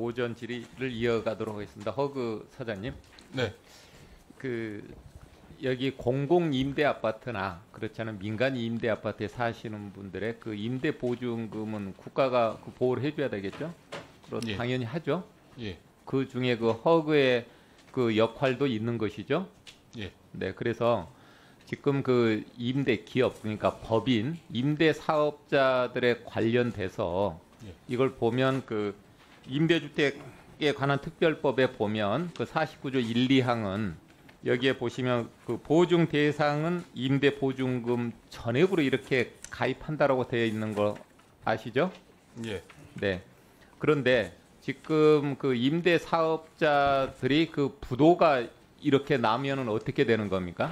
오전 질의를 이어가도록 하겠습니다. 허그 사장님. 네. 그 여기 공공 임대 아파트나 그렇지 않은 민간 임대 아파트에 사시는 분들의 그 임대 보증금은 국가가 그 보호를 해줘야 되겠죠? 그럼 예. 당연히 하죠. 예. 그 중에 그 허그의 그 역할도 있는 것이죠. 예. 네, 그래서 지금 그 임대 기업 그러니까 법인 임대 사업자들에 관련돼서 예. 이걸 보면 그 임대주택에 관한 특별법에 보면 그 49조 1, 2항은 여기에 보시면 그 보증 대상은 임대 보증금 전액으로 이렇게 가입한다라고 되어 있는 거 아시죠? 예. 네. 그런데 지금 그 임대 사업자들이 그 부도가 이렇게 나면은 어떻게 되는 겁니까?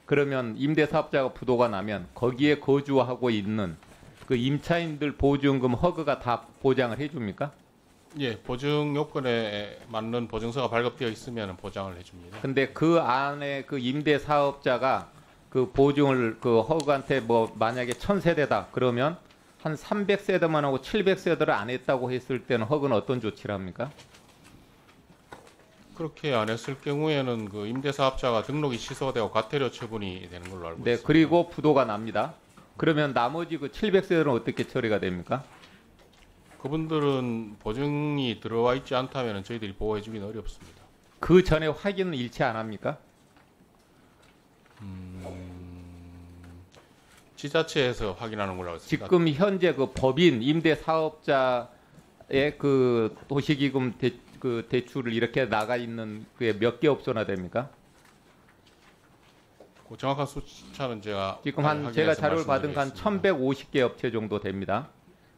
그러면 임대 사업자가 부도가 나면 거기에 거주하고 있는 그 임차인들 보증금 허그가 다 보장을 해줍니까? 예. 보증 요건에 맞는 보증서가 발급되어 있으면 보장을 해줍니다. 근데 그 안에 그 임대 사업자가 그 보증을 그 허그한테 뭐 만약에 1000세대다 그러면 한 300세대만 하고 700세대를 안 했다고 했을 때는 허그는 어떤 조치를 합니까? 그렇게 안 했을 경우에는 그 임대사업자가 등록이 취소되고 과태료 처분이 되는 걸로 알고 네, 있습니다. 그리고 부도가 납니다. 그러면 나머지 그 700세대는 어떻게 처리가 됩니까? 그분들은 보증이 들어와 있지 않다면 저희들이 보호해주기는 어렵습니다. 그 전에 확인은 일체 안 합니까? 지자체에서 확인하는 걸로 알고 있습니다. 지금 현재 그 법인 임대 사업자의 그 도시기금 그 대출을 이렇게 나가 있는 그게 몇 개 업소나 됩니까? 그 정확한 숫자는 제가 지금 한 제가 자료를 받은 한 1150개 업체 정도 됩니다.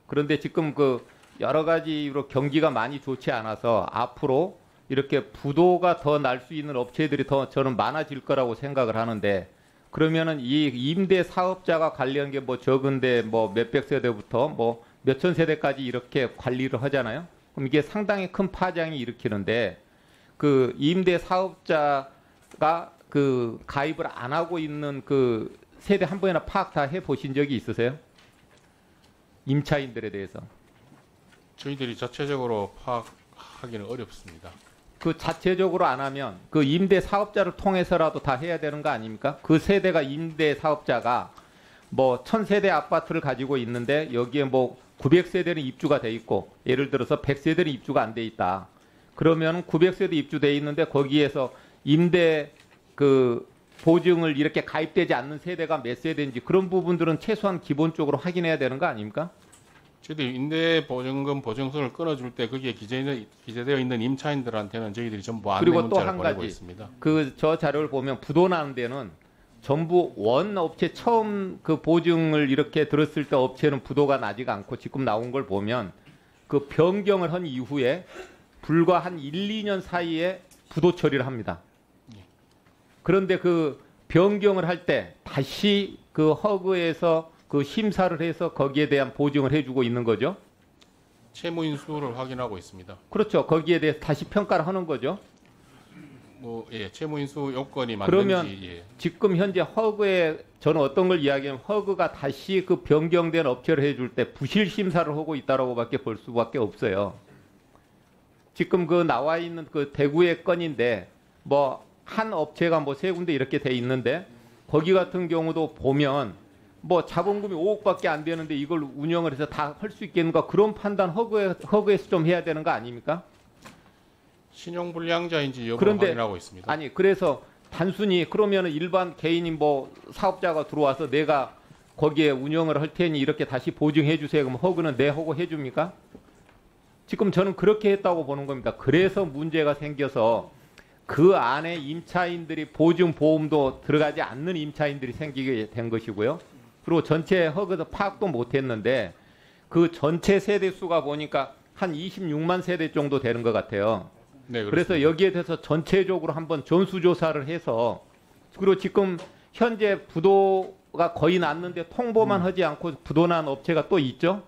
그런데 지금 그 여러 가지로 경기가 많이 좋지 않아서 앞으로 이렇게 부도가 더 날 수 있는 업체들이 더 저는 많아질 거라고 생각을 하는데 그러면은 이 임대 사업자가 관리한 게 뭐 적은데 뭐 몇백 세대부터 뭐 몇천 세대까지 이렇게 관리를 하잖아요. 그럼 이게 상당히 큰 파장이 일으키는데 그 임대 사업자가 그 가입을 안 하고 있는 그 세대 한 번이나 파악 다 해 보신 적이 있으세요? 임차인들에 대해서. 저희들이 자체적으로 파악하기는 어렵습니다. 그 자체적으로 안 하면 그 임대 사업자를 통해서라도 다 해야 되는 거 아닙니까? 그 세대가 임대 사업자가 뭐 1000세대 아파트를 가지고 있는데 여기에 뭐 900세대는 입주가 돼 있고 예를 들어서 100세대는 입주가 안 돼 있다. 그러면 900세대 입주돼 있는데 거기에서 임대 그 보증을 이렇게 가입되지 않는 세대가 몇 세대인지 그런 부분들은 최소한 기본적으로 확인해야 되는 거 아닙니까? 저희들이 임대보증금 보증서를 끊어줄 때 거기에 기재되어 있는 임차인들한테는 저희들이 전부 안내 그리고 또 문자를 한 보내고 가지 있습니다. 그 저 자료를 보면 부도 나는 데는 전부 원 업체 처음 그 보증을 이렇게 들었을 때 업체는 부도가 나지가 않고 지금 나온 걸 보면 그 변경을 한 이후에 불과 한 1, 2년 사이에 부도 처리를 합니다. 그런데 그 변경을 할 때 다시 그 허그에서 그 심사를 해서 거기에 대한 보증을 해주고 있는 거죠. 채무인수를 확인하고 있습니다. 그렇죠. 거기에 대해서 다시 평가를 하는 거죠. 뭐 예, 채무인수 요건이 그러면 맞는지 예. 지금 현재 허그에 저는 어떤 걸 이야기하면 허그가 다시 그 변경된 업체를 해줄 때 부실 심사를 하고 있다라고밖에 볼 수밖에 없어요. 지금 그 나와 있는 그 대구의 건인데 뭐 한 업체가 뭐 세 군데 이렇게 돼 있는데 거기 같은 경우도 보면 뭐 자본금이 5억밖에 안 되는데 이걸 운영을 해서 다 할 수 있겠는가 그런 판단 허그에서 좀 해야 되는 거 아닙니까? 신용불량자인지 여부를 그런데 확인하고 있습니다. 아니 그래서 단순히 그러면은 일반 개인이 뭐 사업자가 들어와서 내가 거기에 운영을 할 테니 이렇게 다시 보증해 주세요. 그럼 허그는 내 허그 해줍니까? 지금 저는 그렇게 했다고 보는 겁니다. 그래서 문제가 생겨서 그 안에 임차인들이 보증 보험도 들어가지 않는 임차인들이 생기게 된 것이고요. 그리고 전체 허그도 파악도 못했는데 그 전체 세대 수가 보니까 한 26만 세대 정도 되는 것 같아요. 네, 그래서 여기에 대해서 전체적으로 한번 전수조사를 해서 그리고 지금 현재 부도가 거의 났는데 통보만 하지 않고 부도 난 업체가 또 있죠?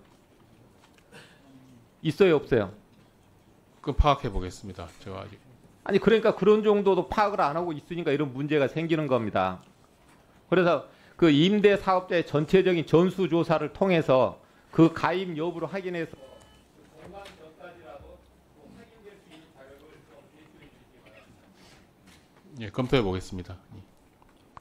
있어요, 없어요? 그 파악해 보겠습니다. 제가 아직 아니 그러니까 그런 정도도 파악을 안 하고 있으니까 이런 문제가 생기는 겁니다. 그래서 그 임대 사업자의 전체적인 전수조사를 통해서 그 가입 여부를 확인해서 얼마 전까지라도 예, 검토해 보겠습니다. 예.